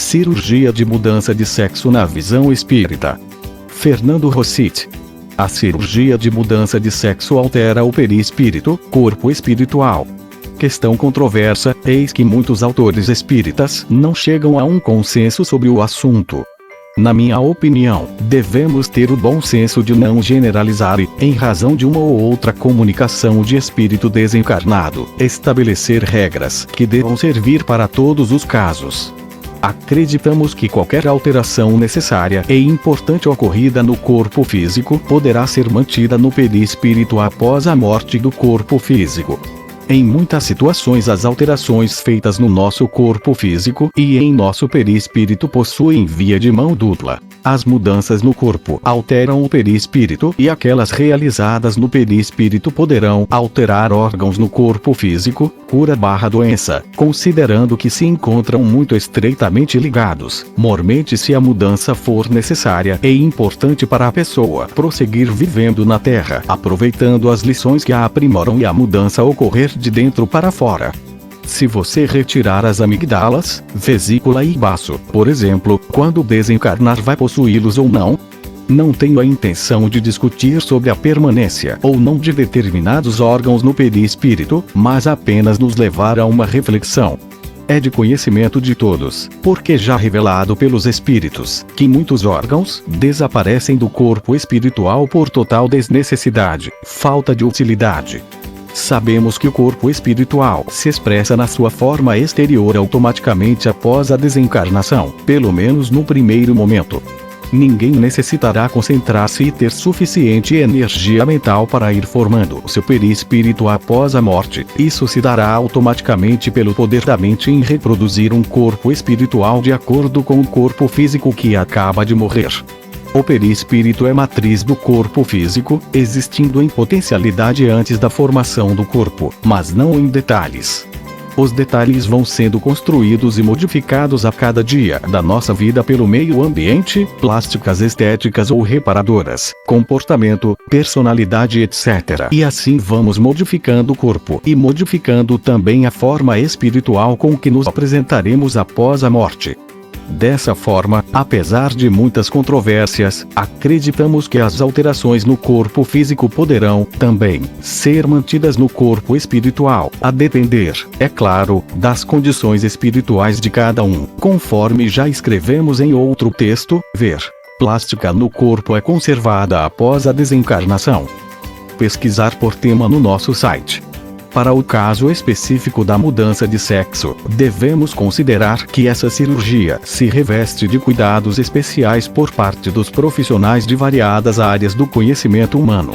Cirurgia de mudança de sexo na visão espírita. Fernando Rossit. A cirurgia de mudança de sexo altera o perispírito, corpo espiritual. Questão controversa, eis que muitos autores espíritas não chegam a um consenso sobre o assunto. Na minha opinião, devemos ter o bom senso de não generalizar e, em razão de uma ou outra comunicação de espírito desencarnado, estabelecer regras que devam servir para todos os casos. Acreditamos que qualquer alteração necessária e importante ocorrida no corpo físico poderá ser mantida no perispírito após a morte do corpo físico. Em muitas situações as alterações feitas no nosso corpo físico e em nosso perispírito possuem via de mão dupla. As mudanças no corpo alteram o perispírito e aquelas realizadas no perispírito poderão alterar órgãos no corpo físico, cura/doença, considerando que se encontram muito estreitamente ligados, mormente se a mudança for necessária e importante para a pessoa prosseguir vivendo na Terra, aproveitando as lições que a aprimoram e a mudança ocorrer de dentro para fora. Se você retirar as amígdalas, vesícula e baço, por exemplo, quando desencarnar vai possuí-los ou não? Não tenho a intenção de discutir sobre a permanência ou não de determinados órgãos no perispírito, mas apenas nos levar a uma reflexão. É de conhecimento de todos, porque já revelado pelos espíritos, que muitos órgãos desaparecem do corpo espiritual por total desnecessidade, falta de utilidade. Sabemos que o corpo espiritual se expressa na sua forma exterior automaticamente após a desencarnação, pelo menos no primeiro momento. Ninguém necessitará concentrar-se e ter suficiente energia mental para ir formando seu perispírito após a morte. Isso se dará automaticamente pelo poder da mente em reproduzir um corpo espiritual de acordo com o corpo físico que acaba de morrer. O perispírito é matriz do corpo físico, existindo em potencialidade antes da formação do corpo, mas não em detalhes. Os detalhes vão sendo construídos e modificados a cada dia da nossa vida pelo meio ambiente, plásticas estéticas ou reparadoras, comportamento, personalidade etc. E assim vamos modificando o corpo e modificando também a forma espiritual com que nos apresentaremos após a morte. Dessa forma, apesar de muitas controvérsias, acreditamos que as alterações no corpo físico poderão, também, ser mantidas no corpo espiritual, a depender, é claro, das condições espirituais de cada um, conforme já escrevemos em outro texto, ver. Plástica no corpo é conservada após a desencarnação. Pesquisar por tema no nosso site. Para o caso específico da mudança de sexo, devemos considerar que essa cirurgia se reveste de cuidados especiais por parte dos profissionais de variadas áreas do conhecimento humano.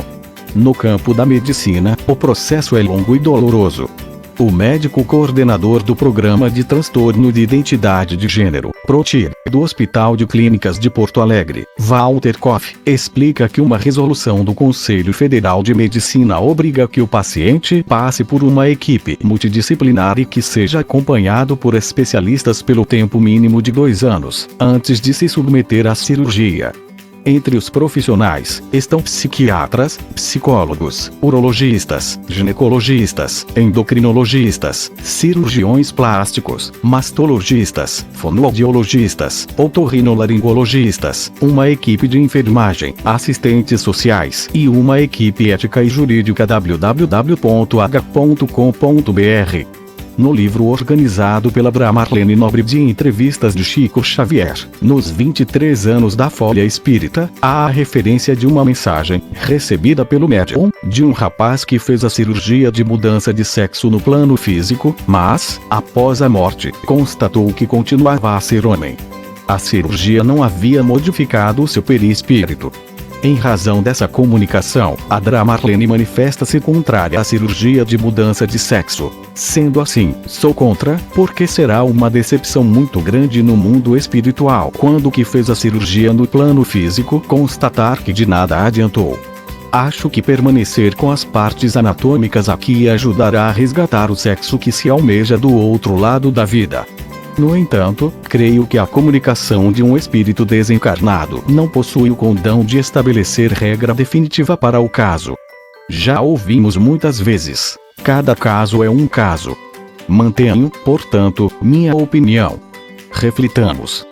No campo da medicina, o processo é longo e doloroso. O médico coordenador do Programa de Transtorno de Identidade de Gênero, PROTIG, do Hospital de Clínicas de Porto Alegre, Walter Koff, explica que uma resolução do Conselho Federal de Medicina obriga que o paciente passe por uma equipe multidisciplinar e que seja acompanhado por especialistas pelo tempo mínimo de 2 anos, antes de se submeter à cirurgia. Entre os profissionais, estão psiquiatras, psicólogos, urologistas, ginecologistas, endocrinologistas, cirurgiões plásticos, mastologistas, fonoaudiologistas, otorrinolaringologistas, uma equipe de enfermagem, assistentes sociais e uma equipe ética e jurídica www.h.com.br. No livro organizado pela Marlene Nobre de Entrevistas de Chico Xavier, nos 23 anos da Folha Espírita, há a referência de uma mensagem, recebida pelo médium, de um rapaz que fez a cirurgia de mudança de sexo no plano físico, mas, após a morte, constatou que continuava a ser homem. A cirurgia não havia modificado seu perispírito. Em razão dessa comunicação, a Marlene manifesta-se contrária à cirurgia de mudança de sexo. Sendo assim, sou contra, porque será uma decepção muito grande no mundo espiritual quando o que fez a cirurgia no plano físico constatar que de nada adiantou. Acho que permanecer com as partes anatômicas aqui ajudará a resgatar o sexo que se almeja do outro lado da vida. No entanto, creio que a comunicação de um espírito desencarnado não possui o condão de estabelecer regra definitiva para o caso. Já ouvimos muitas vezes: cada caso é um caso. Mantenho, portanto, minha opinião. Reflitamos.